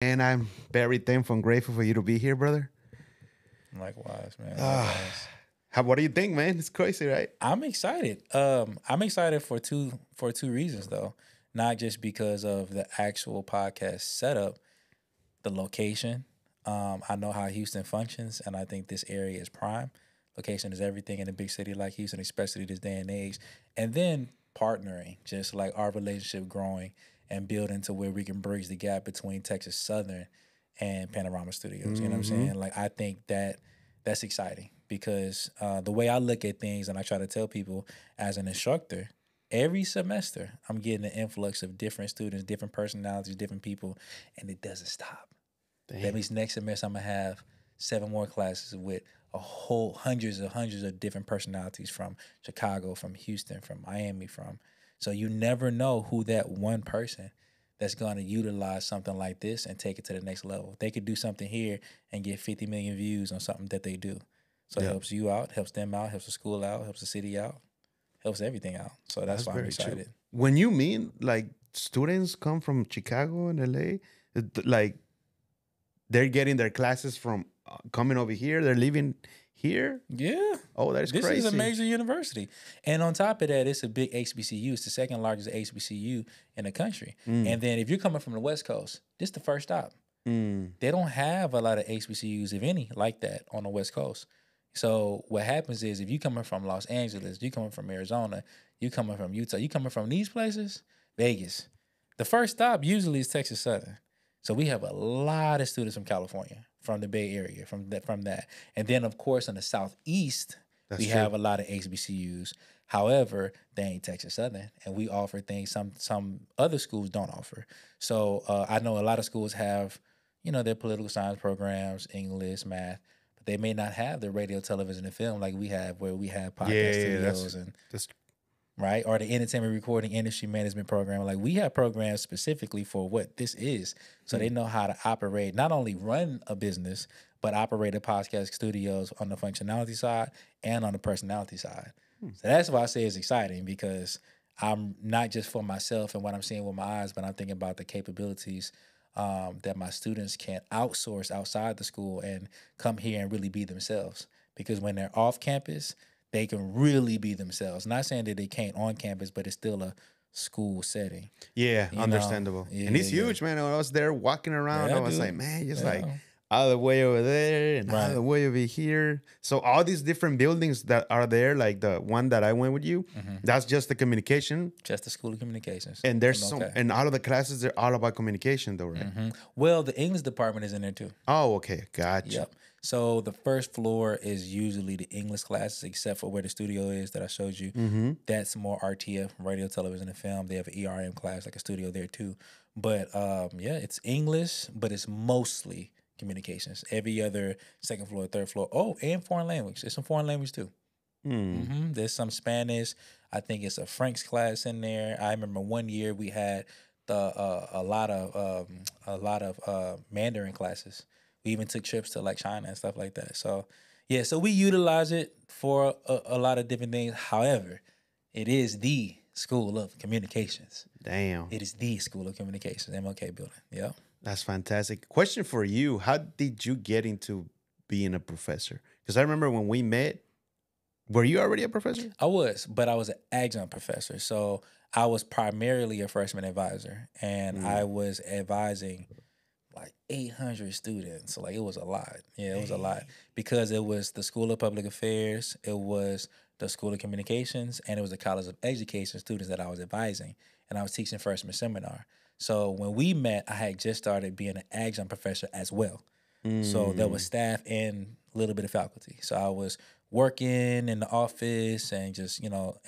And I'm very thankful and grateful for you to be here, brother. Likewise, man. Ah, Likewise. what do you think, man? It's crazy, right? I'm excited. I'm excited for two reasons though. Not just because of the actual podcast setup, the location. I know how Houston functions, and I think this area is prime. Location is everything in a big city like Houston, especially this day and age. And then partnering, just like our relationship growing and building to where we can bridge the gap between Texas Southern and Panorama Studios. You know what I'm Mm-hmm. saying? Like I think that's exciting because the way I look at things, and I try to tell people as an instructor, every semester I'm getting an influx of different students, different personalities, different people, and it doesn't stop. That Damn. means next semester I'm gonna have 7 more classes with a whole hundreds of different personalities from Chicago, from Houston, from Miami, from so you never know who that one person that's gonna utilize something like this and take it to the next level. They could do something here and get 50 million views on something that they do. So it Yeah, helps you out, helps them out, helps the school out, helps the city out, helps everything out. So that's that's why I'm very true. excited. When you mean like students come from Chicago and LA, like they're getting their classes from coming over here, they're living here. Yeah. Oh, that is This is a crazy. major university. And on top of that, it's a big HBCU. It's the second largest HBCU in the country. Mm. And then if you're coming from the West Coast, this is the first stop. Mm. They don't have a lot of HBCUs, if any, like that on the West Coast. So what happens is if you coming from Los Angeles, you coming from Arizona, you coming from Utah, you coming from these places, Vegas. The first stop usually is Texas Southern. So we have a lot of students from California, from the Bay Area, from that. And then of course in the Southeast, That's we true. have a lot of HBCUs. However, they ain't Texas Southern, and we offer things some other schools don't offer. So I know a lot of schools have, their political science programs, English, math, but they may not have the radio, television, and film like we have, where we have podcast Yeah, studios and that's right, or the entertainment recording industry management program. Like we have programs specifically for what this is, so they know how to operate, not only run a business, but operate a podcast studios on the functionality side and on the personality side. So that's why I say it's exciting because I'm not just for myself and what I'm seeing with my eyes, but I'm thinking about the capabilities that my students can outsource outside the school and come here and really be themselves. Because when they're off campus, they can really be themselves. Not saying that they can't on campus, but it's still a school setting. yeah, You know? understandable. Yeah, And it's yeah, huge, man. When I was there walking around, I yeah, was like, dude. man, just like Yeah. out of the way over there and out of Right. the way over here. So all these different buildings that are there, like the one that I went with you, that's just the communication. Just the School of Communications. And there's some, Okay. and all of the classes, they're all about communication, though, right? Well, the English department is in there too. Oh, okay, gotcha. Yep. So the first floor is usually the English classes, except for where the studio is that I showed you. Mm-hmm. That's more RTF, radio, television, and film. They have an ERM class, like a studio there too. But yeah, it's English, but it's mostly communications. Every other second floor, third floor. Oh, and foreign language. There's some foreign language too. There's some Spanish. I think it's a French class in there. I remember one year we had a lot of Mandarin classes. We even took trips to like China and stuff like that. So yeah, so we utilize it for a lot of different things. However, it is the School of Communications. Damn, It is the School of Communications, MLK building. Yeah. that's fantastic. Question for you: how did you get into being a professor? Because I remember when we met, were you already a professor? I was, but I was an adjunct professor. So I was primarily a freshman advisor, and I was advising like 800 students. So like it was a lot. Yeah, it was a lot because it was the School of Public Affairs, it was the School of Communications, and it was the College of Education students that I was advising, and I was teaching freshman seminar. So when we met, I had just started being an adjunct professor as well. So there was staff and a little bit of faculty. So I was working in the office and just,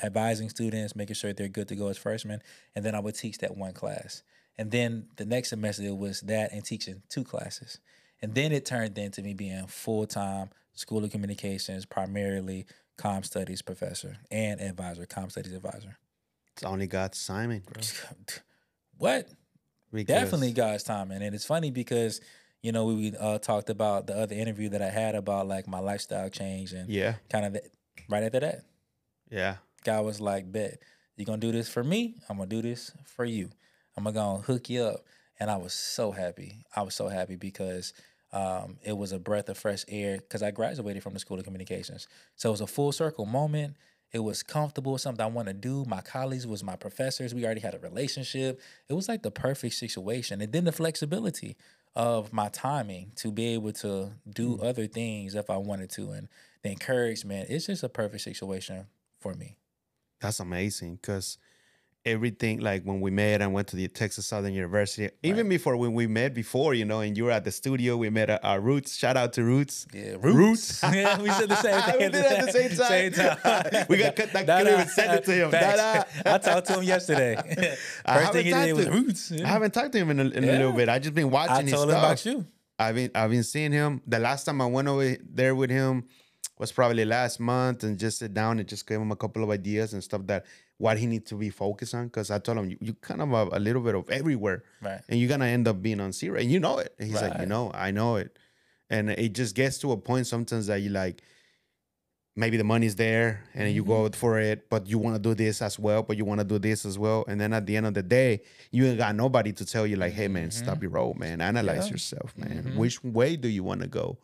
advising students, making sure they're good to go as freshmen. And then I would teach that one class. And then the next semester it was that and teaching 2 classes. And then it turned into me being full-time School of Communications, primarily comm studies professor and advisor, comm studies advisor. It's only God's timing, bro. What? Because- Definitely God's timing. And it's funny because, we talked about the other interview that I had about like my lifestyle change and Yeah, kind of right after that, yeah. God was like, bet, you're going to do this for me. I'm going to do this for you. I'm going to hook you up. And I was so happy. I was so happy because it was a breath of fresh air because I graduated from the School of Communications. So it was a full circle moment. It was comfortable, something I want to do. My colleagues was my professors. We already had a relationship. It was like the perfect situation. And then the flexibility of my timing to be able to do other things if I wanted to. And the encouragement, it's just a perfect situation for me. That's amazing because everything, like when we met and went to the Texas Southern University, even Right. before when we met before, and you were at the studio, we met at our Roots. Shout out to Roots. Yeah, Roots. roots. Yeah, we said the same thing. We did it at the same time. Same time. We got cut that. Couldn't even send it to him. Facts. I talked to him yesterday. First thing he did was roots. I haven't talked to him in a little bit. I just been watching I his told him stuff. about you. I've been seeing him. The last time I went over there with him was probably last month, and just sit down and just gave him a couple of ideas and stuff that what he needs to be focused on. Because I told him you kind of have a little bit of everywhere, Right. and you're gonna end up being on zero, and you know it. And he's like, Right. I know it, and it just gets to a point sometimes that you like. Maybe the money's there and you go for it, but you want to do this as well, but you want to do this as well. And then at the end of the day, you ain't got nobody to tell you like, hey man, stop your roll, man. Analyze yourself, man. Which way do you want to go?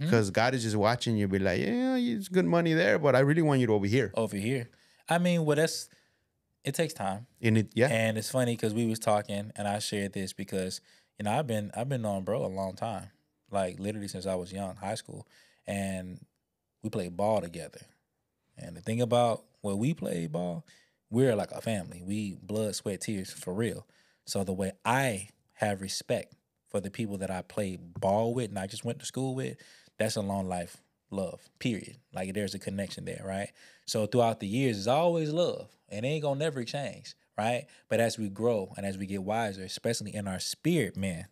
Because God is just watching you be like, yeah, it's good money there, but I really want you to over here. Over here. I mean, well, it takes time. In it, yeah. And it's funny because we was talking and I shared this because, I've been knowing bro a long time. Like literally since I was young, high school. And we played ball together. And the thing about when we played ball, we're like a family. We blood, sweat, tears for real. So the way I have respect for the people that I played ball with and I just went to school with, that's a long life love, period. Like there's a connection there, right? So throughout the years, it's always love. And it ain't gonna never change, right? But as we grow and as we get wiser, especially in our spirit, man,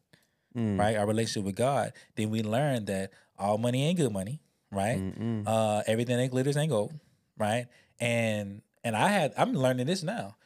right? Our relationship with God, then we learn that all money ain't good money. Right, everything that glitters ain't gold, right? And I'm learning this now.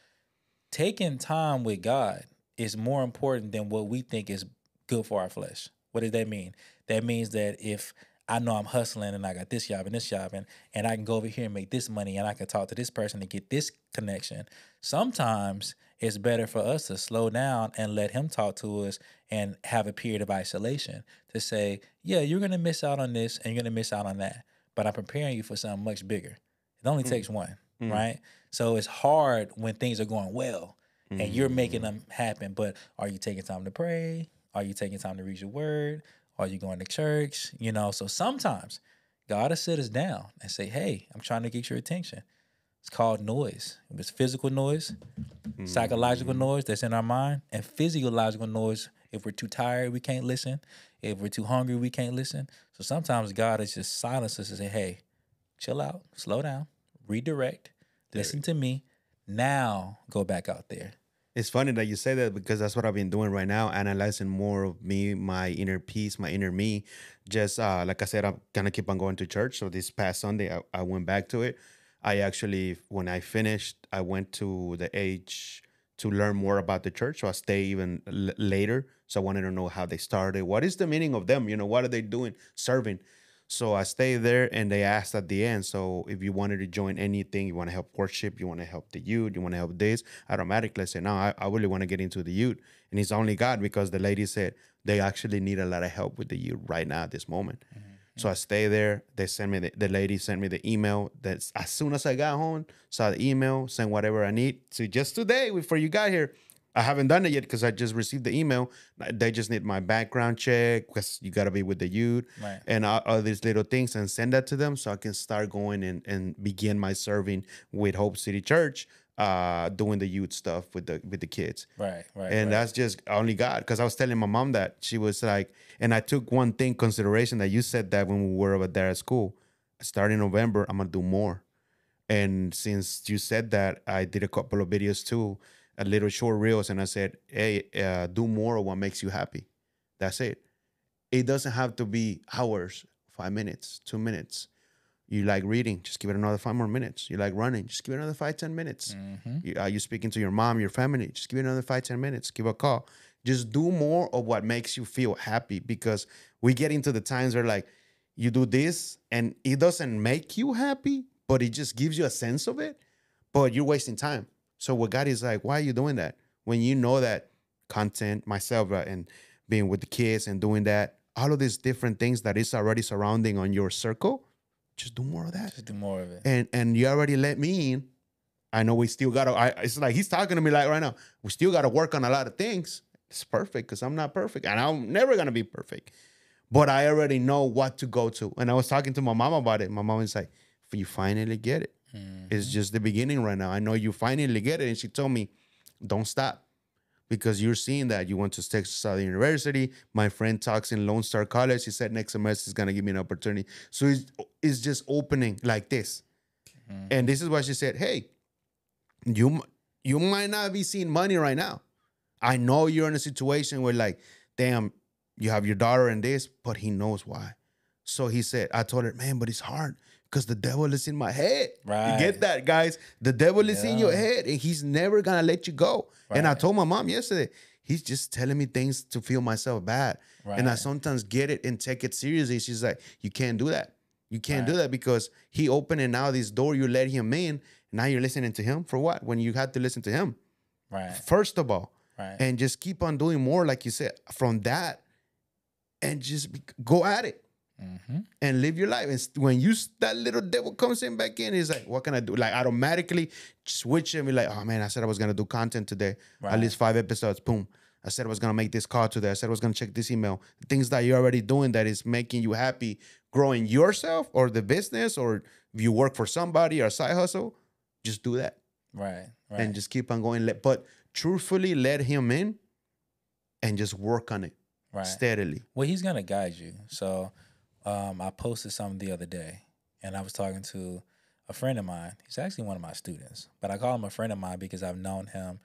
Taking time with God is more important than what we think is good for our flesh. What does that mean? That means that if I know I'm hustling and I got this job and I can go over here and make this money and I can talk to this person to get this connection. Sometimes it's better for us to slow down and let him talk to us and have a period of isolation to say, yeah, you're going to miss out on this and you're going to miss out on that. But I'm preparing you for something much bigger. It only takes one, right? So it's hard when things are going well and you're making them happen. But are you taking time to pray? Are you taking time to read your word? Are you going to church? So sometimes God will sit us down and say, hey, I'm trying to get your attention. It's called noise. It's physical noise, psychological noise that's in our mind, and physiological noise. If we're too tired, we can't listen. If we're too hungry, we can't listen. So sometimes God is just silence us and say, hey, chill out, slow down, redirect, listen to me. Now go back out there. It's funny that you say that because that's what I've been doing right now, analyzing more of me, my inner peace, my inner me. Just like I said, I'm going to keep on going to church. So this past Sunday, I went back to it. I actually, when I finished, I went to the age to learn more about the church. So I stay even later. So I wanted to know how they started. What is the meaning of them? What are they doing? Serving. So I stayed there and they asked at the end, so if you wanted to join anything, you want to help worship, you want to help the youth, you want to help this, automatically I said, no, I really want to get into the youth. And it's only God because the lady said they actually need a lot of help with the youth right now at this moment. So I stayed there. They sent me, the lady sent me the email. That's as soon as I got home, saw the email, sent whatever I need. So just today, before you got here, I haven't done it yet because I just received the email. They just need my background check because you got to be with the youth and all these little things and send that to them so I can start going and begin my serving with Hope City Church, doing the youth stuff with the kids. Right. And that's just only God, because I was telling my mom that. She was like, and I took one thing consideration that you said that when we were over there at school. Starting November, I'm going to do more. And since you said that, I did a couple of videos too, a little short reels, and I said, hey, do more of what makes you happy. That's it. It doesn't have to be hours, 5 minutes, 2 minutes. You like reading, just give it another 5 more minutes. You like running, just give it another 5, 10 minutes. You speaking to your mom, your family, just give it another 5, 10 minutes. Give a call. Just do more of what makes you feel happy, because we get into the times where like you do this and it doesn't make you happy, but it just gives you a sense of it, but you're wasting time. So what God is like, why are you doing that? When you know that content myself, right, and being with the kids and doing that, all of these different things that is already surrounding on your circle, just do more of that. Just do more of it. And you already let me in. I know we still gotta. It's like he's talking to me like right now. We still gotta work on a lot of things. It's perfect because I'm not perfect, and I'm never gonna be perfect. But I already know what to go to. And I was talking to my mom about it. My mom was like, "You finally get it. It's just the beginning right now. I know you finally get it." And she told me, "Don't stop." Because you're seeing that you went to Texas Southern University. My friend talks in Lone Star College. He said next semester is gonna give me an opportunity. So it's just opening like this. And this is what she said. Hey, you might not be seeing money right now. I know you're in a situation where like, damn, you have your daughter in this, but he knows why. So he said, I told her, man, but it's hard because the devil is in my head. Right. You get that, guys? The devil is in your head and he's never going to let you go. Right. And I told my mom yesterday, he's just telling me things to feel myself bad. Right. And I sometimes get it and take it seriously. She's like, you can't do that. You can't do that because he opening now this door, you let him in. Now you're listening to him for what? When you had to listen to him. Right. First of all. Right. And just keep on doing more, like you said, from that and just go at it. And live your life. And when that little devil comes in back in, he's like, what can I do? Like automatically switch and be like, oh man, I said I was going to do content today. Right. At least 5 episodes. Boom. I said I was going to make this call today. I said I was going to check this email. Things that you're already doing that is making you happy, growing yourself or the business, or if you work for somebody or side hustle, just do that. Right. And just keep on going. But truthfully, let him in and just work on it steadily. Well, he's going to guide you. So I posted something the other day, and I was talking to a friend of mine. He's actually one of my students, but I call him a friend of mine because I've known him.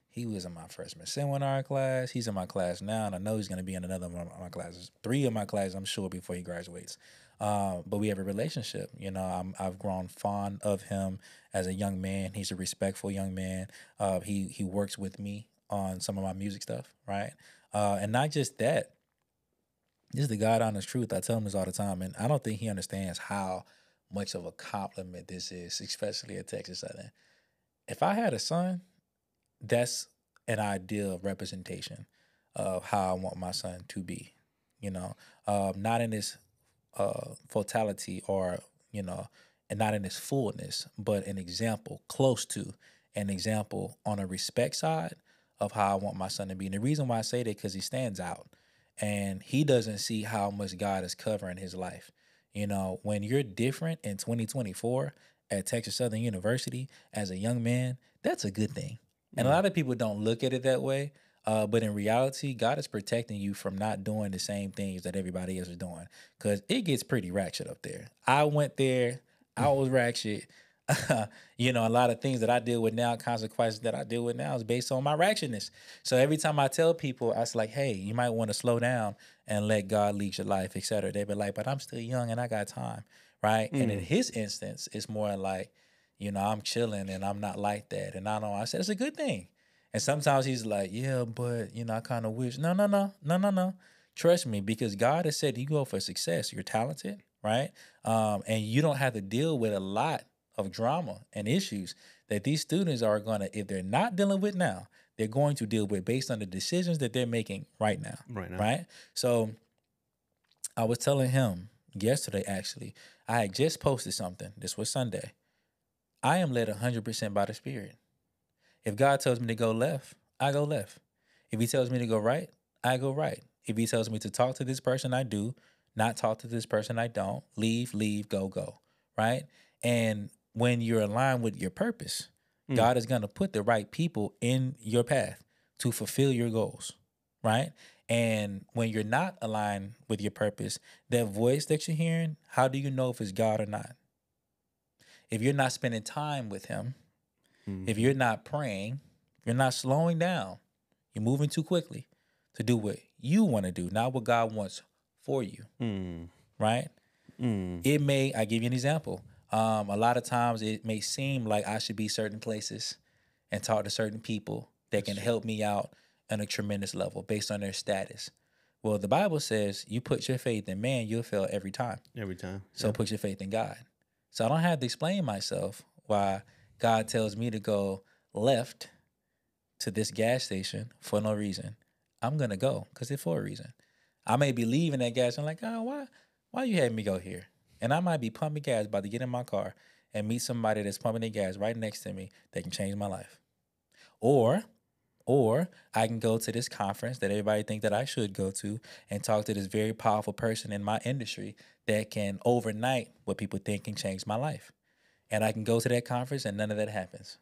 He was in my freshman seminar class. He's in my class now, and I know he's going to be in another one of my classes. 3 of my classes, I'm sure, before he graduates. But we have a relationship. You know, I've grown fond of him as a young man. He's a respectful young man. He works with me on some of my music stuff, right? And not just that. This is the God honest truth. I tell him this all the time, and I don't think he understands how much of a compliment this is, especially at Texas Southern. If I had a son, that's an ideal representation of how I want my son to be. You know, not in his fatality or, you know, and not in his fullness, but an example, close to an example on a respect side of how I want my son to be. And the reason why I say that because he stands out. And he doesn't see how much God is covering his life. You know, when you're different in 2024 at Texas Southern University as a young man, that's a good thing. And a lot of people don't look at it that way. But in reality, God is protecting you from not doing the same things that everybody else is doing. Because it gets pretty ratchet up there. I went there. I was ratchet. You know, a lot of things that I deal with now, consequences that I deal with now is based on my ratchetness. So every time I tell people, I was like, hey, you might want to slow down and let God lead your life, etc. They be like, but I'm still young and I got time, right? And in his instance, it's more like, you know, I'm chilling and I'm not like that. And I said, it's a good thing. And sometimes he's like, yeah, but, you know, I kind of wish. No. Trust me, because God has said you go for success. You're talented, right? And you don't have to deal with a lot of drama and issues that these students are going to, if they're not dealing with now, they're going to deal with based on the decisions that they're making right now. Right? So I was telling him yesterday, actually, I had just posted something. This was Sunday. I am led 100% by the Spirit. If God tells me to go left, I go left. If he tells me to go right, I go right. If he tells me to talk to this person, I do. Not talk to this person, I don't. Leave, go. Right? And when you're aligned with your purpose, God is going to put the right people in your path to fulfill your goals, right? And when you're not aligned with your purpose, that voice that you're hearing, how do you know if it's God or not? If you're not spending time with him, if you're not praying, if you're not slowing down, you're moving too quickly to do what you want to do, not what God wants for you, right? It may, I give you an example. A lot of times it may seem like I should be certain places and talk to certain people that can help me out on a tremendous level based on their status. Well, the Bible says you put your faith in man, you'll fail every time. So put your faith in God. So I don't have to explain myself why God tells me to go left to this gas station for no reason. I'm gonna go because it's for a reason. I may be leaving that gas. I'm like, oh, why you having me go here? And I might be pumping gas, about to get in my car and meet somebody that's pumping their gas right next to me that can change my life. Or I can go to this conference that everybody think that I should go to and talk to this very powerful person in my industry that can overnight what people think can change my life. And I can go to that conference and none of that happens.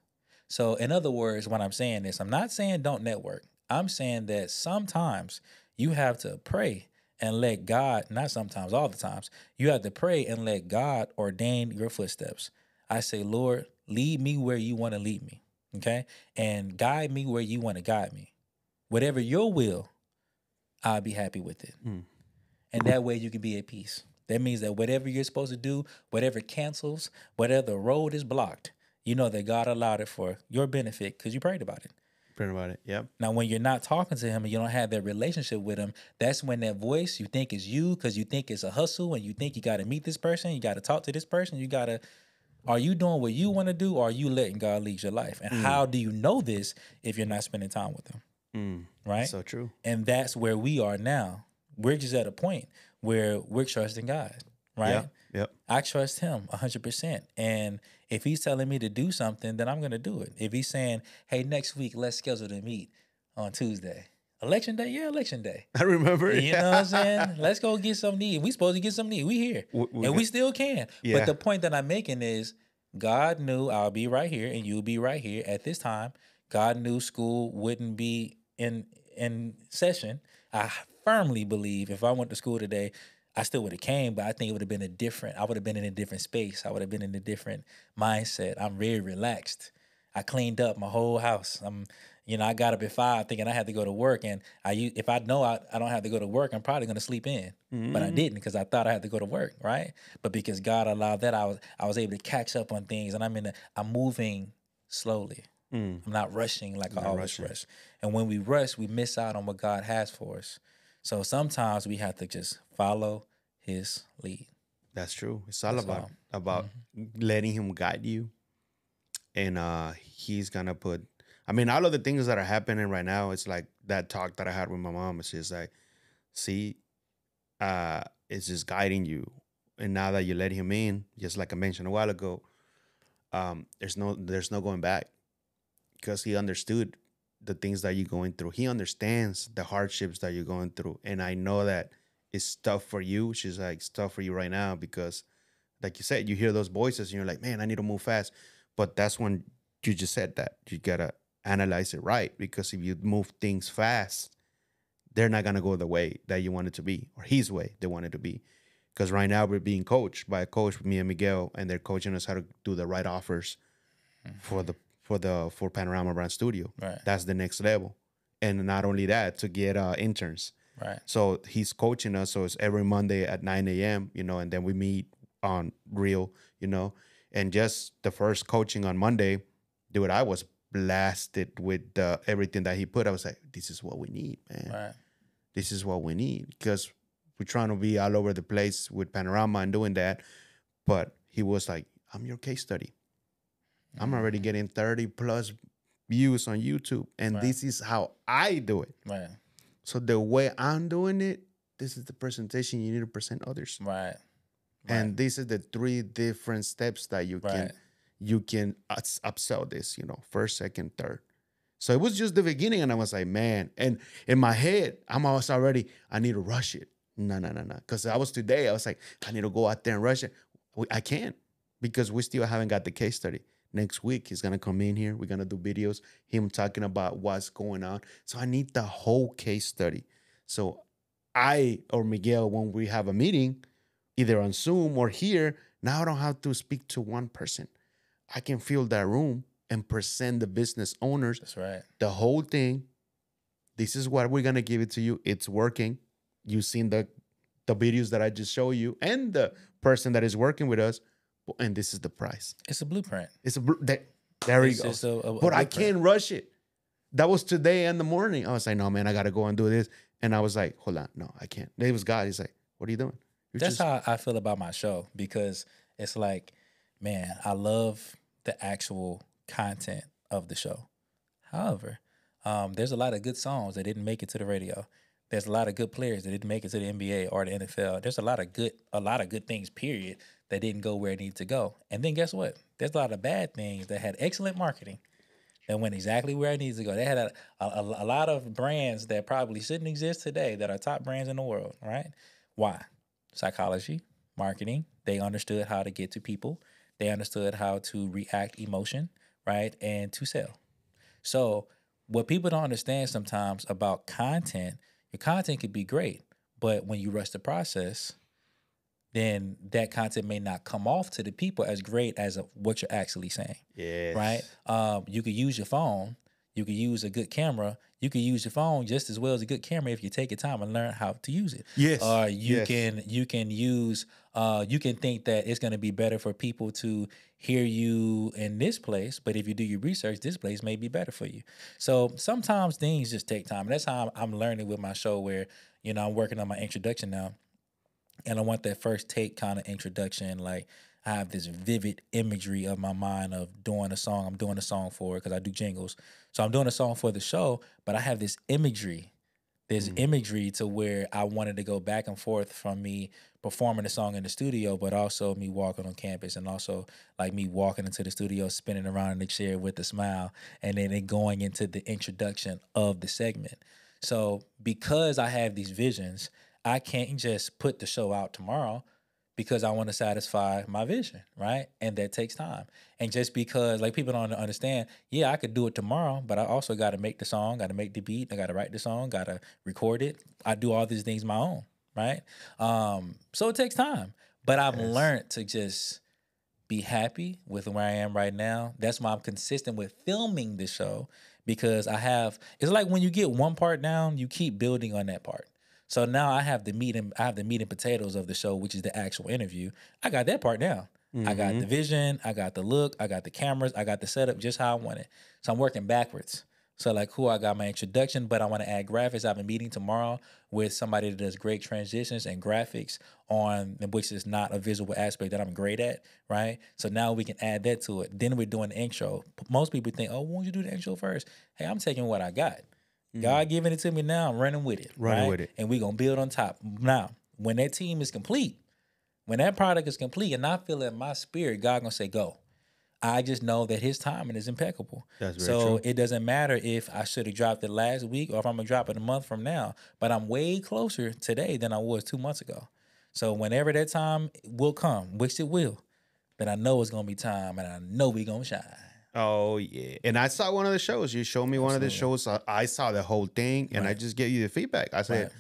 So in other words, when I'm saying this, I'm not saying don't network. I'm saying that sometimes you have to pray and let God, not sometimes, all the times, you have to pray and let God ordain your footsteps. I say, Lord, lead me where you want to lead me. Okay? And guide me where you want to guide me. Whatever your will, I'll be happy with it. And that way you can be at peace. That means that whatever you're supposed to do, whatever cancels, whatever the road is blocked, you know that God allowed it for your benefit because you prayed about it. Prayed about it. Yep. Now, when you're not talking to him and you don't have that relationship with him, that's when that voice you think is you because you think it's a hustle and you think you got to meet this person, you got to talk to this person, you got to. Are you doing what you want to do, or are you letting God lead your life? And how do you know this if you're not spending time with him? Right? So true. And that's where we are now. We're just at a point where we're trusting God, right? Yep. I trust him 100%. And if he's telling me to do something, then I'm going to do it. If he's saying, hey, next week, let's schedule to meet on Tuesday. Election day? Yeah, election day. I remember. You know what I'm saying? Let's go get something to eat. We supposed to get something to eat. We here. And we still can. Yeah. But the point that I'm making is God knew I'll be right here and you'll be right here at this time. God knew school wouldn't be in session. I firmly believe if I went to school today, I still would have came, but I think it would have been I would have been in a different space. I would have been in a different mindset. I'm very relaxed. I cleaned up my whole house. I got up at 5 thinking I had to go to work, and if I know I don't have to go to work, I'm probably going to sleep in. But I didn't because I thought I had to go to work, right? But because God allowed that, I was able to catch up on things, and I'm moving slowly. I'm not rushing like I always rush. And when we rush, we miss out on what God has for us. So sometimes we have to just follow his lead. That's true. It's all about letting him guide you. And he's going to put, all of the things that are happening right now, it's like that talk that I had with my mom. It's just like, see, it's just guiding you. And now that you let him in, just like I mentioned a while ago, there's no going back because he understood the things that you're going through. He understands the hardships that you're going through. And I know that it's tough for you. She's like, it's tough for you right now because, like you said, you hear those voices and you're like, man, I need to move fast. But that's when you just said that. You got to analyze it right because if you move things fast, they're not going to go the way that you want it to be or his way they want it to be. Because right now we're being coached by a coach, me and Miguel, and they're coaching us how to do the right offers for Panorama Brand Studio. Right. That's the next level. And not only that, to get interns. Right. So he's coaching us. So it's every Monday at 9 a.m., and then we meet on Reel, and just the first coaching on Monday, dude, I was blasted with everything that he put. I was like, this is what we need, man. Right. This is what we need because we're trying to be all over the place with Panorama and doing that. But he was like, I'm your case study. I'm already getting 30 plus views on YouTube. And this is how I do it. Right. So the way I'm doing it, this is the presentation you need to present others. Right. And these are the 3 different steps that you can upsell this, first, second, third. So it was just the beginning. And I was like, man. And in my head, I need to rush it. No. Because I was like, I need to go out there and rush it. I can't because we still haven't got the case study. Next week, he's going to come in here. We're going to do videos, him talking about what's going on. So I need the whole case study. So I or Miguel, when we have a meeting, either on Zoom or here, now I don't have to speak to one person. I can fill that room and present the business owners. That's right. The whole thing. This is what we're going to give it to you. It's working. You've seen the videos that I just showed you and the person that is working with us. And this is the price. It's a blueprint. There you go. But I can't rush it. That was today in the morning. I was like, no, man, I got to go and do this. And I was like, hold on. No, I can't. It was God. He's like, what are you doing? That's how I feel about my show because it's like, man, I love the actual content of the show. However, There's a lot of good songs that didn't make it to the radio. There's a lot of good players that didn't make it to the NBA or the NFL. There's a lot of good things, period, that didn't go where it needed to go. And then guess what? There's a lot of bad things that had excellent marketing that went exactly where it needs to go. They had a lot of brands that probably shouldn't exist today that are top brands in the world, right? Why? Psychology, marketing. They understood how to get to people. They understood how to react emotion, right? And to sell. So what people don't understand sometimes about content, your content could be great, but when you rush the process, then that content may not come off to the people as great as what you're actually saying, right? Yes. You could use your phone, you could use a good camera, you could use your phone just as well as a good camera if you take your time and learn how to use it. Yes. You Yes. can use you can think that it's going to be better for people to hear you in this place, but if you do your research, this place may be better for you. So sometimes things just take time. And that's how I'm learning with my show, where I'm working on my introduction now, and I want that first take kind of introduction. Like, I have this vivid imagery of my mind of doing a song. I'm doing a song for it because I do jingles. So I'm doing a song for the show, but I have this imagery. There's imagery to where I wanted to go back and forth from me performing the song in the studio, but also me walking on campus, and also like me walking into the studio, spinning around in the chair with a smile, and then it going into the introduction of the segment. So because I have these visions, I can't just put the show out tomorrow because I want to satisfy my vision, right? And that takes time. And just because, like, people don't understand, yeah, I could do it tomorrow, but I also got to make the song, got to make the beat, I got to write the song, got to record it. I do all these things my own, right? So it takes time. But I've Yes. learned to just be happy with where I am right now. That's why I'm consistent with filming the show, because it's like when you get one part down, you keep building on that part. So now I have the meat and potatoes of the show, which is the actual interview. I got that part down. I got the Mm-hmm. vision, I got the look, I got the cameras, I got the setup just how I want it. So I'm working backwards. So like, cool, I got my introduction, but I want to add graphics. I have a meeting tomorrow with somebody that does great transitions and graphics, which is not a visual aspect that I'm great at, right? So now we can add that to it. Then we're doing the intro. Most people think, oh, why don't you do the intro first? Hey, I'm taking what I got. God giving it to me now, I'm running with it, Running right? with it. And we're gonna build on top. Now, when that team is complete, when that product is complete, and I feel in my spirit, God gonna say, go. I just know that his timing is impeccable. That's very So true. it doesn't matter if I should have dropped it last week or if I'm gonna drop it a month from now, but I'm way closer today than I was 2 months ago. So whenever that time will come, which it will, then I know it's gonna be time, and I know we gonna shine. Oh yeah, and I saw one of the shows. You showed me one of the Absolutely. shows. I saw the whole thing, and I Right. just gave you the feedback. I Right. said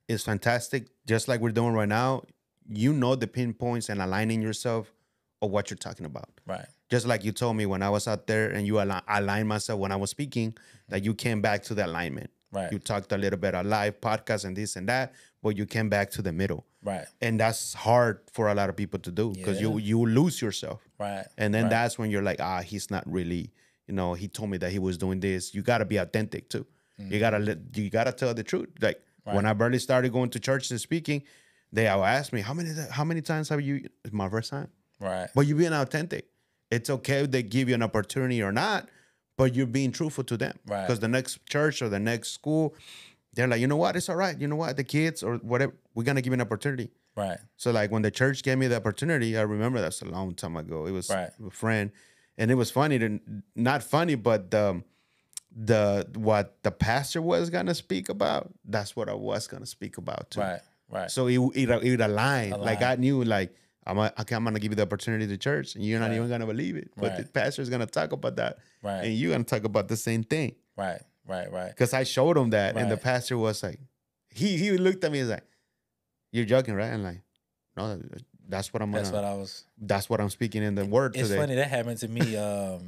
it's fantastic, just like we're doing right now. You know the pinpoints and aligning yourself of what you're talking about. Right. Just like you told me when I was out there, and you aligned myself when I was speaking, that you came back to the alignment. Right. You talked a little bit of live podcast and this and that, but you came back to the middle, Right. and that's hard for a lot of people to do because Yeah. you lose yourself. Right. And then Right. that's when you're like, he's not really, he told me that he was doing this. You gotta be authentic too. You gotta tell the truth. Like when Right. I barely started going to church and speaking, they will ask me, how many times have you, it's my first time. Right. But you're being authentic. It's okay if they give you an opportunity or not, but you're being truthful to them. Right. Because the next church or the next school, they're like, you know what, it's all right. You know what, the kids or whatever, we're gonna give you an opportunity. Right. So like when the church gave me the opportunity, I remember that's a long time ago. It was Right. a friend, and it was funny to not funny, but the what the pastor was gonna speak about, that's what I was gonna speak about too. Right. Right. So it aligned. Like I Aligned. knew like okay, I'm gonna give you the opportunity to church, and you're not Right. even gonna believe it. But the Right. pastor is gonna talk about that, Right. and you're gonna talk about the same thing. Right. Right. Right. Because I showed him that, and the Right. pastor was like, he looked at me and was like, "You're joking, right?" And like, no, that's what I'm That's gonna. what I was. That's what I'm speaking in the word It's today. funny that happened to me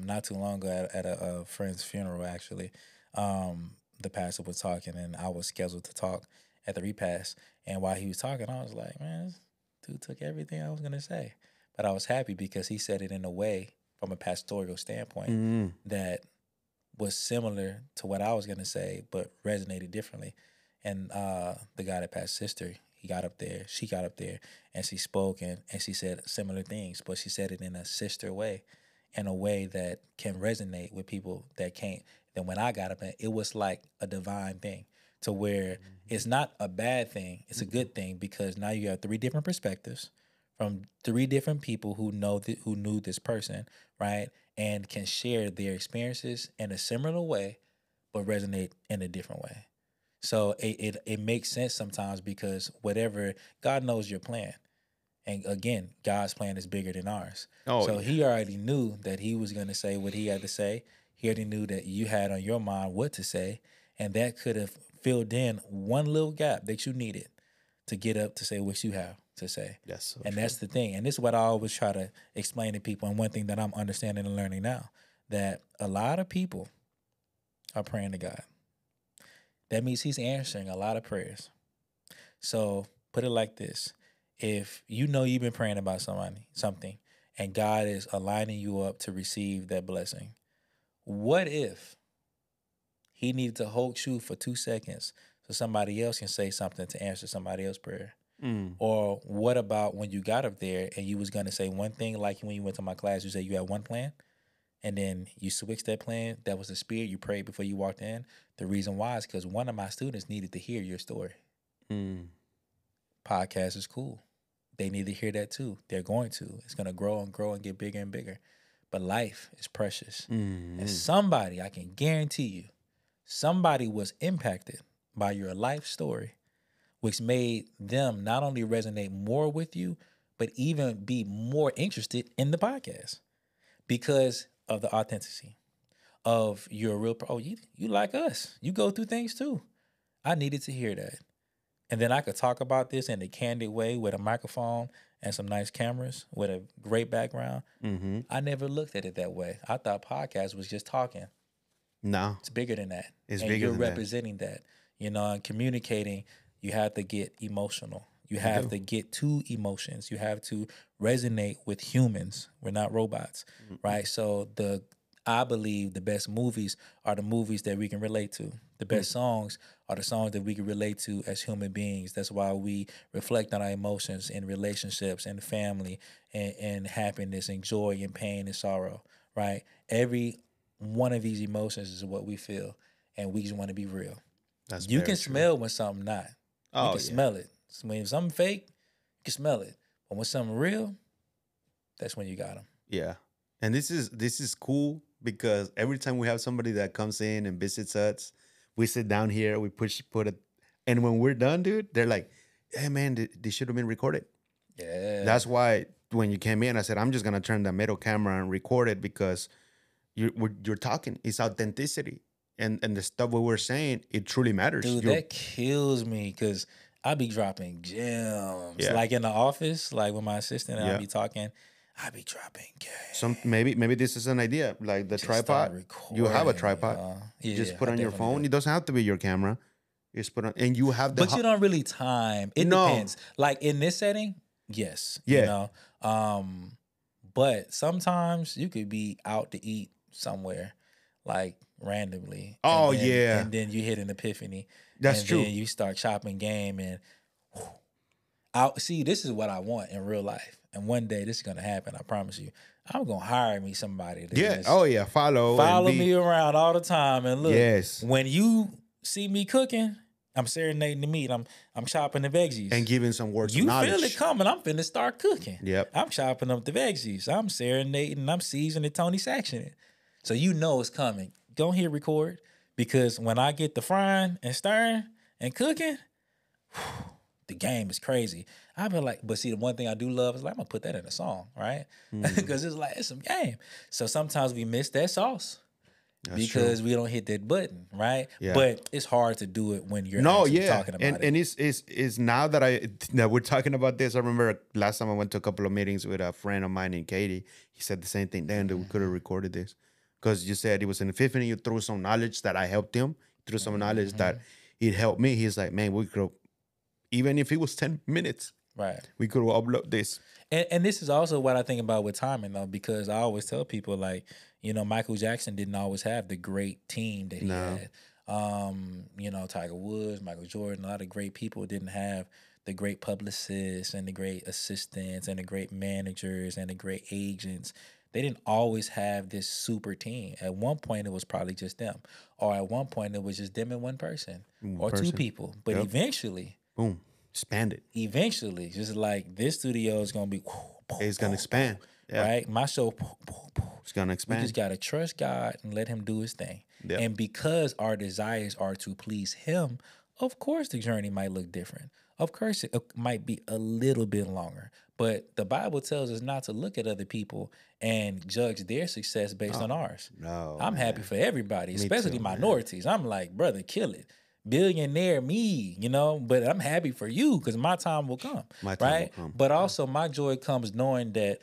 not too long ago at a friend's funeral. Actually, the pastor was talking, and I was scheduled to talk at the repast. And while he was talking, I was like, "Man, this dude took everything I was gonna say." But I was happy because he said it in a way, from a pastoral standpoint, Mm, that was similar to what I was gonna say, but resonated differently. And the guy that passed sister, he got up there, she got up there, and she spoke, and she said similar things, but she said it in a sister way, in a way that can resonate with people that can't. Then when I got up, it was like a divine thing to where it's not a bad thing. It's a good thing because now you have three different perspectives from three different people who who knew this person, right? And can share their experiences in a similar way, but resonate in a different way. So it makes sense sometimes because whatever God knows your plan. And again, God's plan is bigger than ours. Oh So yeah. he already knew that he was going to say what he had to say. He already knew that you had on your mind what to say. And that could have filled in one little gap that you needed to get up to say what you have to say. That's so And true. that's the thing. And this is what I always try to explain to people. And one thing that I'm understanding and learning now, that a lot of people are praying to God. That means he's answering a lot of prayers. So put it like this. If you know you've been praying about something, and God is aligning you up to receive that blessing, what if he needed to hold you for 2 seconds so somebody else can say something to answer somebody else's prayer? Mm. Or what about when you got up there and you was going to say one thing, like when you went to my class, you said you had one plan, and then you switched that plan. That was the spirit you prayed before you walked in. The reason why is because one of my students needed to hear your story. Mm. Podcast is cool. They need to hear that too. They're going to. It's going to grow and grow and get bigger and bigger. But life is precious. And somebody, I can guarantee you, somebody was impacted by your life story, which made them not only resonate more with you, but even be more interested in the podcast because of the authenticity of your real. Oh, you like us. You go through things too. I needed to hear that. And then I could talk about this in a candid way with a microphone and some nice cameras with a great background. Mm-hmm. I never looked at it that way. I thought podcast was just talking. No, It's bigger than that. it's And bigger you're than that. representing that. And communicating, you have to get emotional. You You have do. to get to emotions. You have to resonate with humans. We're not robots, right? So I believe the best movies are the movies that we can relate to. The best songs are the songs that we can relate to as human beings. That's why we reflect on our emotions in relationships and family and happiness and joy and pain and sorrow, right? Every one of these emotions is what we feel, and we just want to be real. That's You very can true. smell when something not. You Oh can yeah. smell it. So when something fake, you can smell it. But when something real, that's when you got them. Yeah. And this is cool because every time we have somebody that comes in and visits us, we sit down here, we put it, and when we're done, dude, they're like, "Hey man, this should have been recorded." Yeah. That's why when you came in, I said, "I'm just gonna turn the middle camera and record it because you're talking. It's authenticity, and the stuff we were saying, it truly matters." Dude, You're that kills me because I be dropping gems. yeah, Like in the office, like with my assistant and I yeah. be talking, I be dropping gems. Maybe this is an idea, like the Just start tripod. You have a recording. tripod. You Yeah, just put I on your definitely phone. do. It doesn't have to be your camera. You just put on, and you have the But you don't really time. It no, depends. Like in this setting, yes, yeah. But sometimes you could be out to eat somewhere, like randomly, and Oh then yeah, and then you hit an epiphany, that's and then true. you start chopping game, and I see. This is what I want in real life, and one day this is gonna happen. I promise you. I'm gonna hire me somebody to Yeah. just Oh yeah. Follow and follow be me around all the time. And look, yes, when you see me cooking, I'm serenading the meat. I'm chopping the veggies. and giving some words of You feel it knowledge. coming. I'm finna start cooking. Yep. I'm chopping up the veggies. I'm serenading. I'm seasoning Tony Saxon. So you know it's coming. Go ahead, record. Because when I get the frying and stirring and cooking, the game is crazy. I be like, but see, the one thing I do love is like, I'm gonna put that in a song, right? Because it's like, it's some game. So sometimes we miss that sauce That's because true. we don't hit that button, right? Yeah. But it's hard to do it when you're No, actually yeah, talking and about and it. it's now that we're talking about this. I remember last time I went to a couple of meetings with a friend of mine named Katie. He said the same thing. Then we could have recorded this because you said it was an epiphany. You threw some knowledge that I helped him. Threw some knowledge Mhm. that it helped me. He's like, man, we could even if it was 10 minutes, Right. we could upload this. And this is also what I think about with timing though, because I always tell people like, Michael Jackson didn't always have the great team that he No. had. Tiger Woods, Michael Jordan, a lot of great people didn't have the great publicists and the great assistants and the great managers and the great agents They didn't always have this super team. At one point, it was probably just them, or at one point, it was just them and one person or two Person. people. But Yep. Boom. Expand it. eventually, just like this studio is gonna be, It's gonna expand. Yeah. right? My show, It's gonna we expand. just gotta trust God and let Him do His thing. Yep. And because our desires are to please Him, of course the journey might look different. Of course it might be a little bit longer. But the Bible tells us not to look at other people and judge their success based on ours. No. I'm happy man. for everybody, especially too, man. minorities. I'm like, brother, kill it. Billionaire me, you know, but I'm happy for you because my time will come. My time will right? come. But also my joy comes knowing that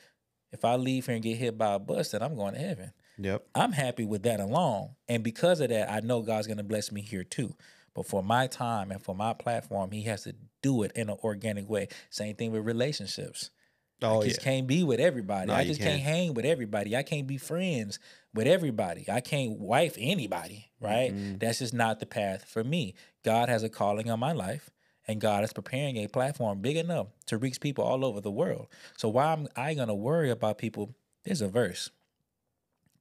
if I leave here and get hit by a bus, then I'm going to heaven. Yep. I'm happy with that alone. And because of that, I know God's going to bless me here too. But for my time and for my platform, He has to do it in an organic way. Same thing with relationships. Oh, I just yeah. can't be with everybody. No, I you just can't can't. hang with everybody. I can't be friends with everybody. I can't wife anybody, right? That's just not the path for me. God has a calling on my life, and God is preparing a platform big enough to reach people all over the world. So why am I going to worry about people? There's a verse,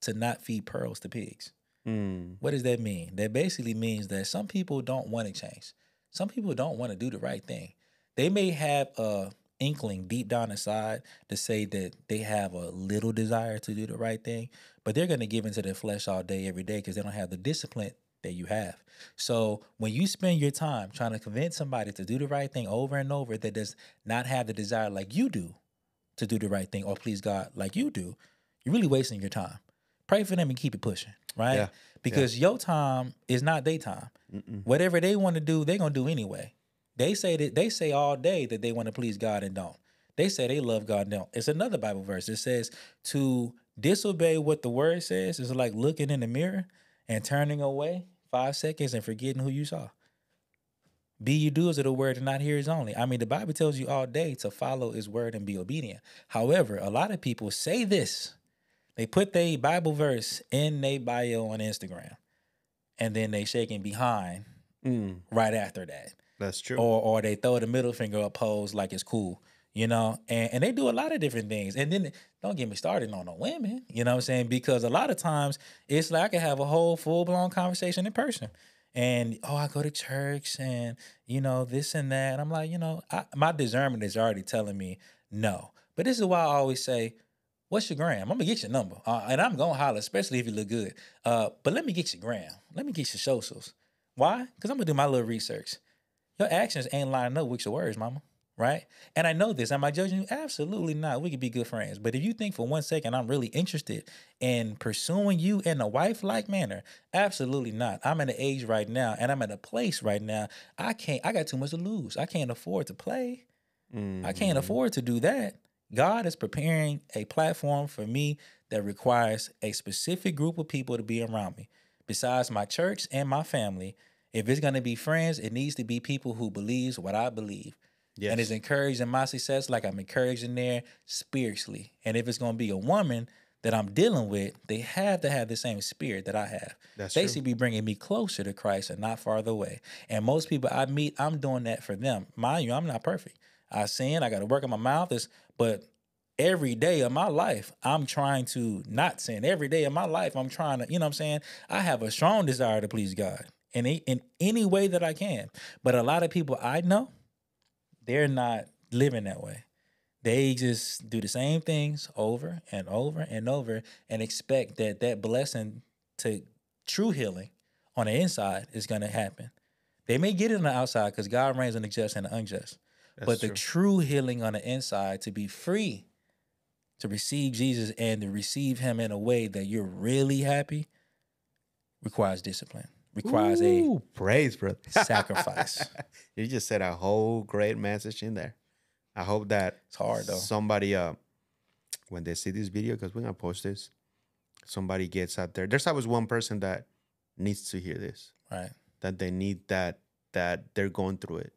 to not feed pearls to pigs. Mm. What does that mean? That basically means that some people don't want to change. Some people don't want to do the right thing. They may have a inkling deep down inside to say that they have a little desire to do the right thing, but they're going to give into their flesh all day, every day, because they don't have the discipline that you have. So when you spend your time trying to convince somebody to do the right thing over and over that does not have the desire like you do to do the right thing or please God like you do, you're really wasting your time. Pray for them and keep it pushing, right? Yeah. Because your time is not their time. Whatever they want to do, they're gonna do anyway. They say all day that they want to please God and don't. They say they love God and don't. It's another Bible verse. It says to disobey what the word says is like looking in the mirror and turning away 5 seconds and forgetting who you saw. Be you doers of the word and not hearers only. I mean, the Bible tells you all day to follow His word and be obedient. However, a lot of people say this. They put their Bible verse in their bio on Instagram, and then they shaking behind right after that. That's true. Or they throw the middle finger up pose like it's cool, you know? And they do a lot of different things. And then don't get me started on the women, you know what I'm saying? Because a lot of times it's like I can have a whole full-blown conversation in person. And, I go to church and, this and that. And I'm like, my discernment is already telling me no. But this is why I always say, what's your gram? I'm going to get your number. And I'm going to holler, especially if you look good. But let me get your gram. Let me get your socials. Why? Because I'm going to do my little research. Your actions ain't lining up with your words, mama. Right? And I know this. Am I judging you? Absolutely not. We could be good friends. But if you think for 1 second I'm really interested in pursuing you in a wife-like manner, absolutely not. I'm at an age right now and I'm at a place right now. I got too much to lose. I can't afford to play. I can't afford to do that. God is preparing a platform for me that requires a specific group of people to be around me. Besides my church and my family, if it's going to be friends, it needs to be people who believes what I believe. Yes. And is encouraged in my success like I'm encouraged in there spiritually. And if it's going to be a woman that I'm dealing with, they have to have the same spirit that I have. That's they true. should be bringing me closer to Christ and not farther away. And most people I meet, I'm doing that for them. Mind you, I'm not perfect. I sin, I got to work on my mouth, but every day of my life, I'm trying to not sin. Every day of my life, I'm trying to, you know what I'm saying? I have a strong desire to please God in any way that I can. But a lot of people I know, they're not living that way. They just do the same things over and over and over and expect that blessing to true healing on the inside is going to happen. They may get it on the outside because God reigns on the just and the unjust. But the true healing on the inside, to be free, to receive Jesus and to receive Him in a way that you're really happy, requires discipline, requires a praise, brother. sacrifice. You just said a whole great message in there. I hope that It's hard, though. somebody, when they see this video, because we're going to post this, somebody gets out there. There's always one person that needs to hear this. Right. That they need that they're going through it.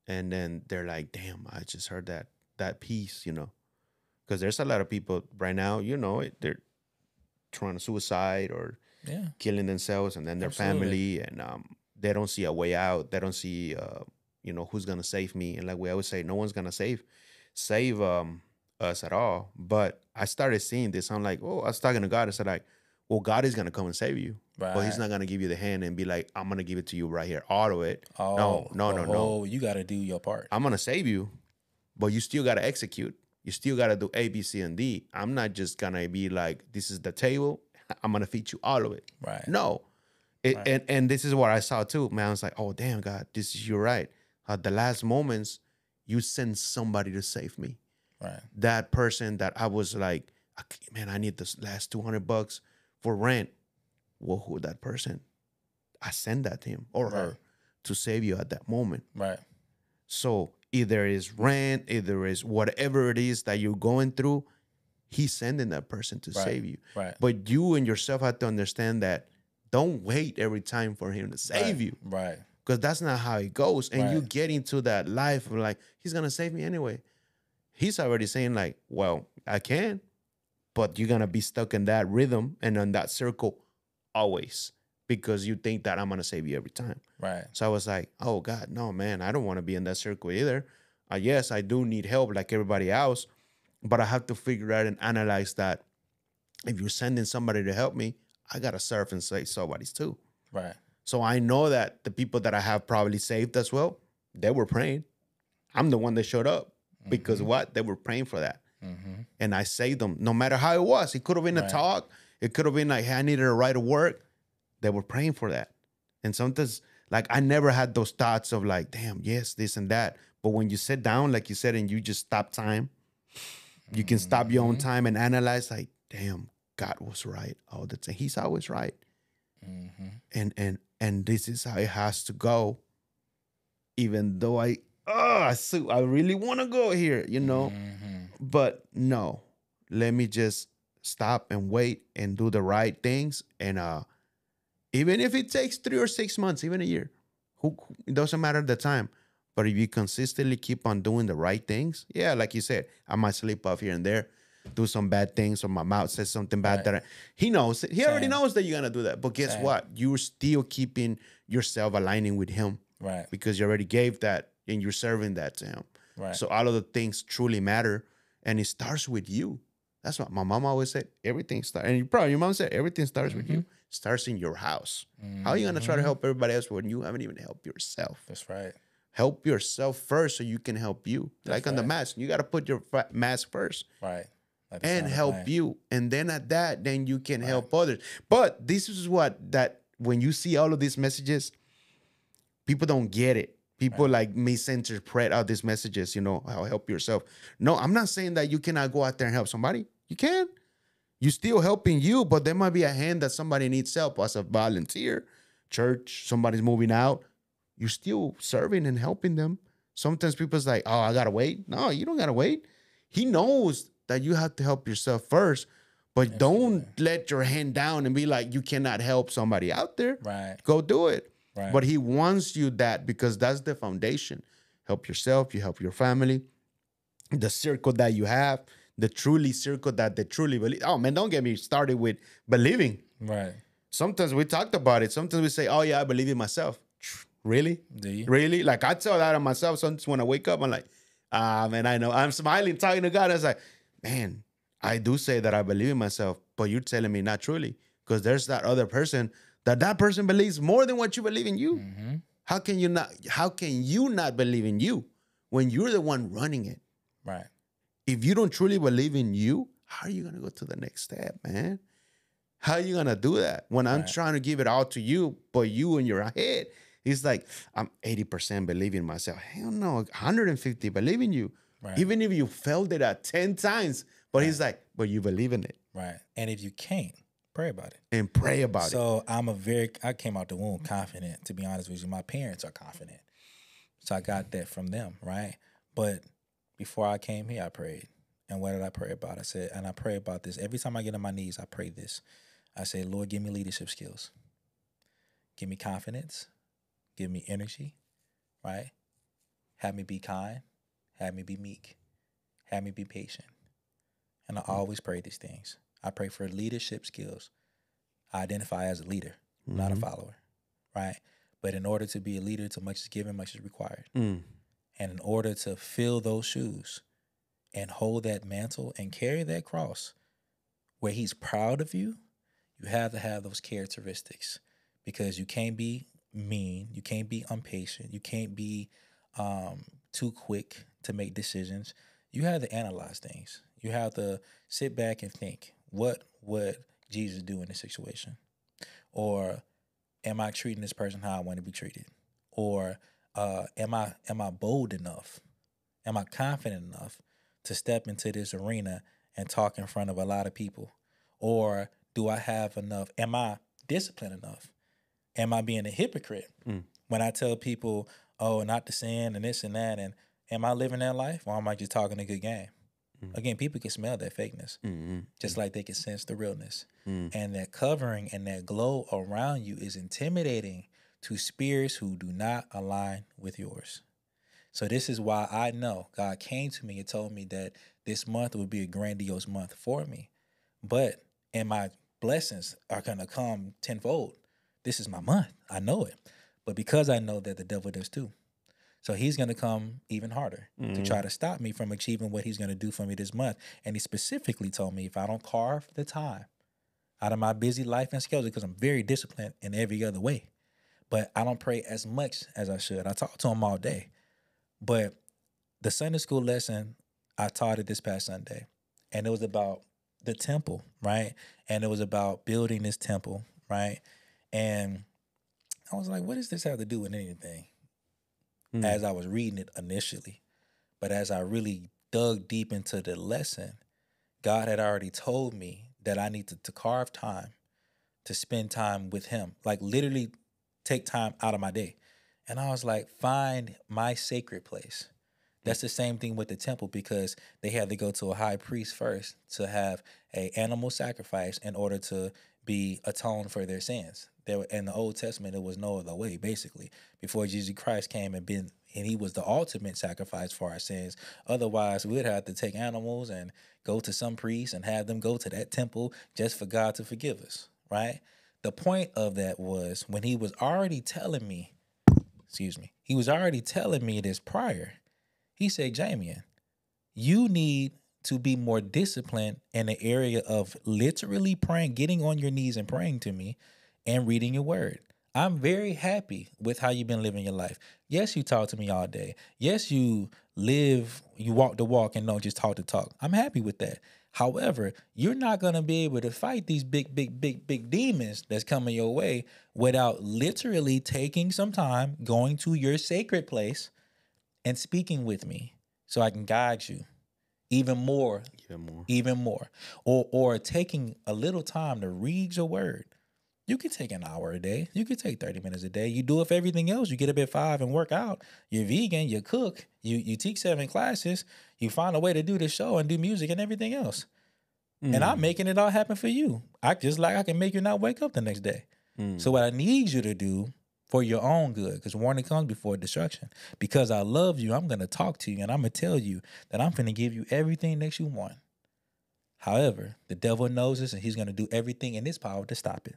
And then they're like, damn, I just heard that piece, Because there's a lot of people right now, they're trying to suicide or killing themselves and then their family. And they don't see a way out. They don't see, who's going to save me. And like we always say, no one's going to save us at all. But I started seeing this. I'm like, oh, I was talking to God. I said, like, well, God is gonna come and save you, but He's Right. not gonna give you the hand and be like, I'm gonna give it to you right here, all of it. No, Oh, no, the no, no. whole, you got to do your part. I'm gonna save you, but you still gotta execute. You still gotta do A, B, C, and D. I'm not just gonna be like, this is the table. I'm gonna feed you all of it. Right. No, Right. and this is what I saw too, man. I was like, oh damn, God, this is you're right. At the last moments, you send somebody to save me. Right. That person that I was like, man, I need this last $200 for rent. Well, who that person? I send that to him or Right. her to save you at that moment. Right. So either it's rent, either it's whatever it is that you're going through, he's sending that person to Right. save you. Right. But you and yourself have to understand that don't wait every time for him to save you. Right. Because that's not how it goes. And you Right. get into that life of like, he's gonna save me anyway. He's already saying, like, well, I can, but you're gonna be stuck in that rhythm and on that circle always because you think that I'm gonna save you every time. Right. So I was like, oh God, no, man, I don't want to be in that circle either. Yes, I do need help like everybody else, but I have to figure out and analyze that if you're sending somebody to help me, I gotta serve and save somebody's too. Right. So I know that the people that I have probably saved as well, they were praying. I'm the one that showed up because what? They were praying for that. Mm-hmm. And I saved them no matter how it was. It could have been a Right. talk. It could have been like, hey, I needed a ride to work. They were praying for that. And sometimes, like, I never had those thoughts of like, damn, yes, this and that. But when you sit down, like you said, and you just stop time, you can stop your own time and analyze, like, damn, God was right all the time. He's always right. Mm-hmm. And this is how it has to go. Even though I really want to go here, you know. Mm-hmm. But no, let me just stop and wait and do the right things. And even if it takes 3 or 6 months, even a year, it doesn't matter the time. But if you consistently keep on doing the right things, yeah, like you said, I might slip off here and there, do some bad things, or my mouth says something bad Right. he knows. He already Same. knows that you're gonna do that. But guess Same. what? You're still keeping yourself aligning with him Right. because you already gave that and you're serving that to him. Right. So all of the things truly matter, and it starts with you. That's what my mom always said. Everything starts, and your mom said everything starts with you. Starts in your house. How are you gonna try to help everybody else when you haven't even helped yourself? That's right. Help yourself first so you can help you. Like on the right. mask, you got to put your mask first Right. Like the and sound of help life. you, and then at that, then you can help others. But this is what that when you see all of these messages, people don't get it. People like misinterpret all these messages. You know, how help yourself. No, I'm not saying that you cannot go out there and help somebody. You can. You're still helping you, but there might be a hand that somebody needs help as a volunteer. Church, somebody's moving out. You're still serving and helping them. Sometimes people's like, oh, I gotta wait. No, you don't gotta wait. He knows that you have to help yourself first, but don't let your hand down and be like, you cannot help somebody out there. Right. Go do it. Right. But he wants you that because that's the foundation. Help yourself, you help your family, the circle that you have, the truly circle that they truly believe. Oh man, don't get me started with believing. Right. Sometimes we talked about it. Sometimes we say, oh yeah, I believe in myself. Really? Do you? Really? Like I tell that on myself. Sometimes when I wake up, I'm like, man, I know. I'm smiling, talking to God. I was like, man, I do say that I believe in myself, but you're telling me not truly. Because there's that other person that person believes more than what you believe in you. Mm-hmm. How can you not believe in you when you're the one running it? Right. If you don't truly believe in you, how are you gonna go to the next step, man? How are you gonna do that when I'm trying to give it all to you, but you in your head, it's like I'm 80% believing myself. Hell no, 150 believe in you. Right. Even if you failed it at 10 times, but he's like, but you believe in it Right. And if you can't, pray about it. and pray about it. So I came out the womb confident, to be honest with you. My parents are confident. So I got that from them, right? But before I came here, I prayed. And what did I pray about? I pray about this. Every time I get on my knees, I pray this. I say, Lord, give me leadership skills. Give me confidence. Give me energy, right? Have me be kind. Have me be meek. Have me be patient. And I always pray these things. I pray for leadership skills. I identify as a leader, not a follower, right? But in order to be a leader, too much is given, much is required. And in order to fill those shoes, and hold that mantle and carry that cross where he's proud of you, you have to have those characteristics because you can't be mean, you can't be impatient, you can't be too quick to make decisions. You have to analyze things. You have to sit back and think, what would Jesus do in this situation? Or am I treating this person how I want to be treated? Or am I bold enough? Am I confident enough to step into this arena and talk in front of a lot of people? Or do I have enough? Am I disciplined enough? Am I being a hypocrite when I tell people, oh, not to sin and this and that? And am I living that life, or am I just talking a good game? Again, people can smell that fakeness, just like they can sense the realness. And that covering and that glow around you is intimidating to spirits who do not align with yours. So this is why I know God came to me and told me that this month would be a grandiose month for me. And my blessings are going to come tenfold. This is my month. I know it. But because I know that the devil does too. So he's going to come even harder to try to stop me from achieving what he's going to do for me this month. And he specifically told me if I don't carve the time out of my busy life and schedule, because I'm very disciplined in every other way, but I don't pray as much as I should. I talk to him all day. But the Sunday school lesson, I taught it this past Sunday, and it was about the temple, right? And it was about building this temple, right? And I was like, what does this have to do with anything? As I was reading it initially. But as I really dug deep into the lesson, God had already told me that I needed to carve time to spend time with him, like literally take time out of my day. And I was like, find my sacred place. That's the same thing with the temple, because they had to go to a high priest first to have a animal sacrifice in order to be atoned for their sins. There, in the Old Testament, it was no other way, basically, before Jesus Christ came and he was the ultimate sacrifice for our sins. Otherwise, we'd have to take animals and go to some priest and have them go to that temple just for God to forgive us, right? The point of that was when he was already telling me, he was already telling me this prior. He said, Jamien, you need to be more disciplined in the area of literally praying, getting on your knees and praying to me and reading your word. I'm very happy with how you've been living your life. Yes, you talk to me all day. Yes, you walk the walk and don't just talk the talk. I'm happy with that. However, you're not going to be able to fight these big demons that's coming your way without literally taking some time, going to your sacred place and speaking with me so I can guide you even more. Or taking a little time to read your word. You can take an hour a day. You can take 30 minutes a day. You do it for everything else. You get up at 5 and work out. You're vegan. You cook. You teach 7 classes. You find a way to do the show and do music and everything else. And I'm making it all happen for you. I can make you not wake up the next day. So what I need you to do for your own good, because warning comes before destruction. Because I love you, I'm going to talk to you and I'm going to tell you that I'm going to give you everything that you want. However, the devil knows this and he's going to do everything in his power to stop it.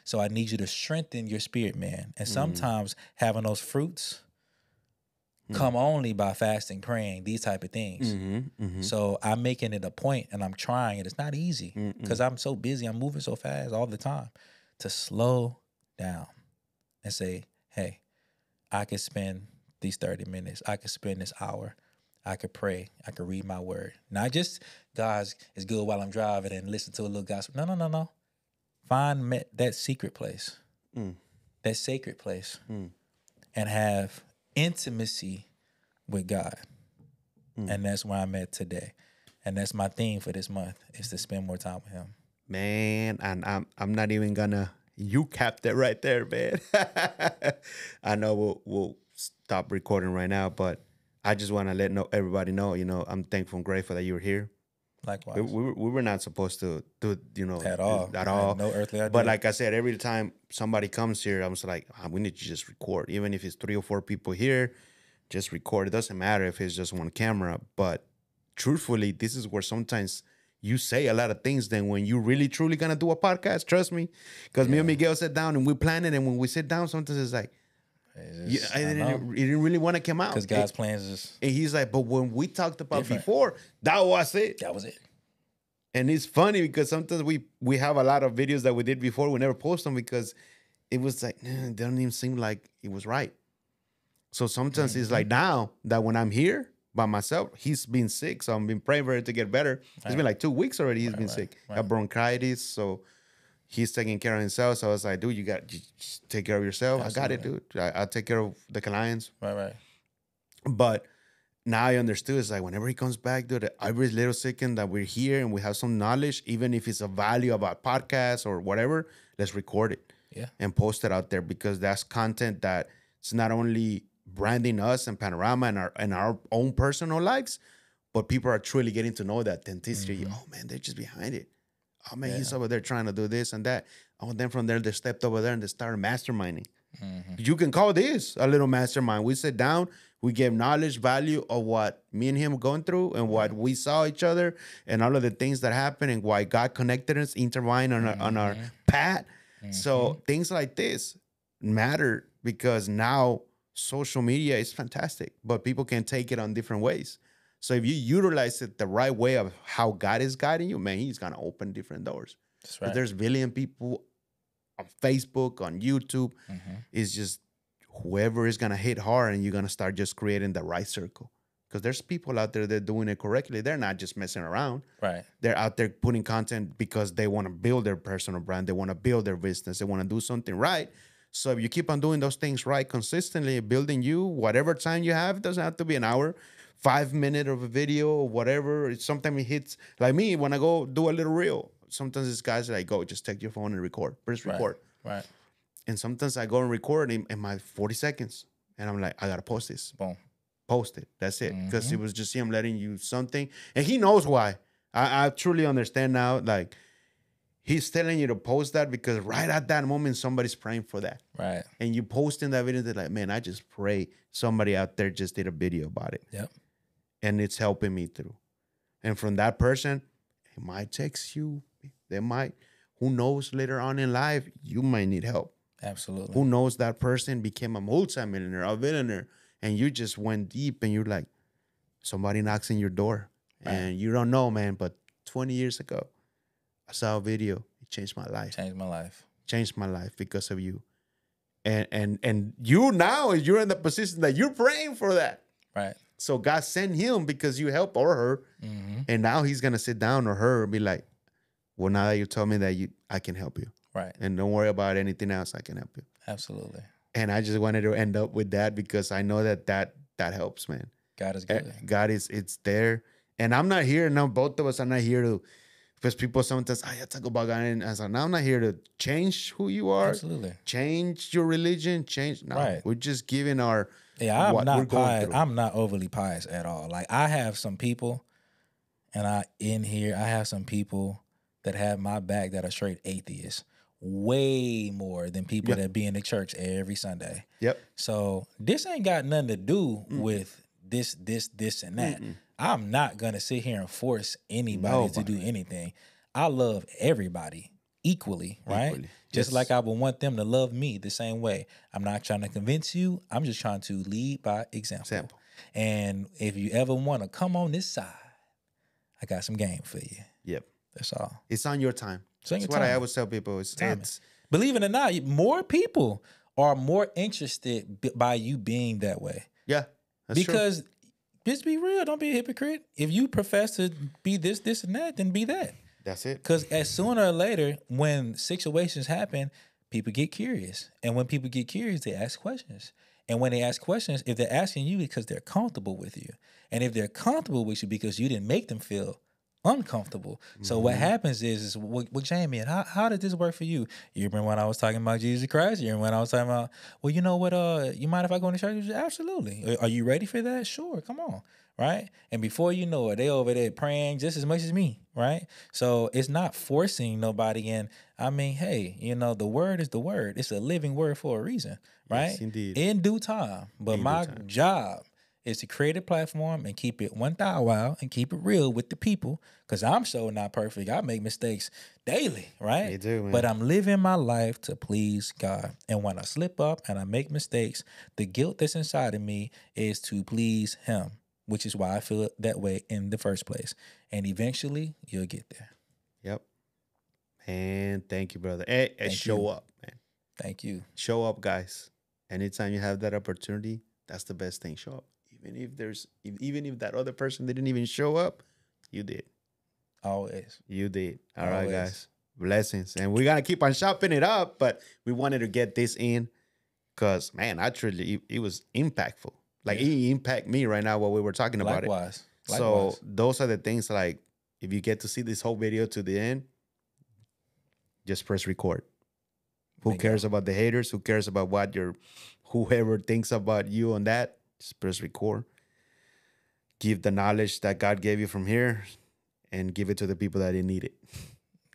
So I need you to strengthen your spirit, man. And sometimes having those fruits come only by fasting, praying, these type of things. So I'm making it a point and I'm trying, and it's not easy because I'm so busy. I'm moving so fast all the time to slow down and say, hey, I could spend these 30 minutes. I could spend this hour. I could pray. I could read my word. Not just God's is good while I'm driving and listen to a little gospel. No. Find that secret place, that sacred place, and have intimacy with God. And that's where I'm at today. And that's my theme for this month, is to spend more time with him. Man, and I'm not even gonna. You capped it right there, man. I know we'll stop recording right now, but I just want to let everybody know. I'm thankful and grateful that you're here. Likewise. We were not supposed to do at all. No earthly idea. But like I said, every time somebody comes here, I'm just like, we need to just record. Even if it's 3 or 4 people here, just record. It doesn't matter if it's just one camera. But truthfully, this is where sometimes you say a lot of things than when you really truly gonna do a podcast. Trust me, because me and Miguel sit down and we plan it, and when we sit down, sometimes it's like, It's just, I I know. didn't really want to come out. Because God's plans is And he's like, but when we talked about different. before, that was it. That was it. And it's funny because sometimes we have a lot of videos that we did before. We never post them because it was like, it doesn't even seem like it was right. So sometimes it's like now that when I'm here by myself, he's been sick. So I've been praying for it to get better. It's been like 2 weeks already. He's been sick. Got bronchitis. So he's taking care of himself. So I was like, dude, you just take care of yourself. Absolutely. I got it, dude. I'll take care of the clients. Right. But now I understood. It's like whenever he comes back, dude, every little second that we're here and we have some knowledge, even if it's a value about podcast or whatever, let's record it. Yeah. And post it out there because that's content that it's not only branding us and Panorama and our own personal lives, but people are truly getting to know that authenticity. Oh man, they're just behind it. Oh man, he's over there trying to do this and that. Oh, then from there they stepped over there and they started masterminding. You can call this a little mastermind. We sit down, we give knowledge, value of what me and him are going through and what we saw each other and all of the things that happened and why God connected us, intertwined on our path. So things like this matter because now social media is fantastic, but people can take it on different ways. So if you utilize it the right way of how God is guiding you, man, he's going to open different doors. That's right. There's a billion people on Facebook, on YouTube. It's just whoever is going to hit hard and you're going to start just creating the right circle. Because there's people out there that are doing it correctly. They're not just messing around. Right. They're out there putting content because they want to build their personal brand. They want to build their business. They want to do something right. So if you keep on doing those things right consistently, building you, whatever time you have, it doesn't have to be an hour, 5 minutes of a video or whatever. Sometimes it hits, like me, when I go do a little reel, sometimes these guys are like, go, just take your phone and record. Press record. Right. And sometimes I go and record in my 40 seconds. And I'm like, I got to post this. Boom. Post it. That's it. Because it was just him letting you something. And he knows why. I truly understand now. Like, he's telling you to post that because right at that moment, somebody's praying for that. Right. And you posting that video, they're like, man, I just pray somebody out there just did a video about it. Yep. And it's helping me through. And from that person, it might text you. They might. Who knows later on in life, you might need help. Absolutely. Who knows that person became a multimillionaire, a billionaire, and you just went deep and you're like, somebody knocks in your door. Right. And you don't know, man, but 20 years ago, I saw a video. It changed my life. Changed my life because of you. And you now, you're in the position that you're praying for that. Right. So God sent him because you helped or her. And now he's going to sit down or her and be like, well, now that you told me that I can help you. Right. And don't worry about anything else. I can help you. Absolutely. And I just wanted to end up with that because I know that helps, man. God is good. God it's there. And I'm not here. Now, both of us are not here to, because people sometimes, I talk about God. And I was like, now I'm not here to change who you are. Absolutely. Change your religion. No, right. We're just giving our, I'm not pious. I'm not overly pious at all. Like I have some people and I have some people that have my back that are straight atheists. Way more than people that be in the church every Sunday. Yep. So this ain't got nothing to do with this, and that. I'm not gonna sit here and force anybody to do anything. I love everybody equally, right? Just like I would want them to love me the same way. I'm not trying to convince you. I'm just trying to lead by example. And if you ever want to come on this side, I got some game for you. Yep. That's all. It's on your time. That's what I always tell people. It's believe it or not, more people are more interested by you being that way. Yeah, that's because true. Just be real. Don't be a hypocrite. If you profess to be this, and that, then be that. That's it. Because as sooner or later, when situations happen, people get curious. And when people get curious, they ask questions. And when they ask questions, if they're asking you because they're comfortable with you. And if they're comfortable with you because you didn't make them feel uncomfortable. So what happens is well, Jamien, how did this work for you? You remember when I was talking about Jesus Christ? You remember when I was talking about, well, you know what, you mind if I go into church? Absolutely. Are you ready for that? Sure, come on. Right? And before you know it, they over there praying just as much as me, right? So it's not forcing nobody in. I mean, hey, the word is the word. It's a living word for a reason, right? Yes, indeed. In due time. But my job is to create a platform and keep it 1,000 and keep it real with the people. Because I'm so not perfect. I make mistakes daily, right? Me too, man. But I'm living my life to please God. And when I slip up and I make mistakes, the guilt that's inside of me is to please Him, which is why I feel that way in the first place. And eventually, you'll get there. Yep. And thank you, brother. Hey, Thank show you. up, man. Thank you. Show up, guys. Anytime you have that opportunity, that's the best thing. Show up. Even if that other person didn't even show up, you did. Always. You did. All right, Always. guys. Blessings. And we gotta keep on chopping it up, but we wanted to get this in because man, it was impactful. Like it impact me right now while we were talking about it. Likewise. So those are the things like if you get to see this whole video to the end, just press record. Who cares about the haters? Who cares about what whoever thinks about you on that? Just press record. Give the knowledge that God gave you from here and give it to the people that need it.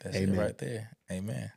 That's it right there. Amen.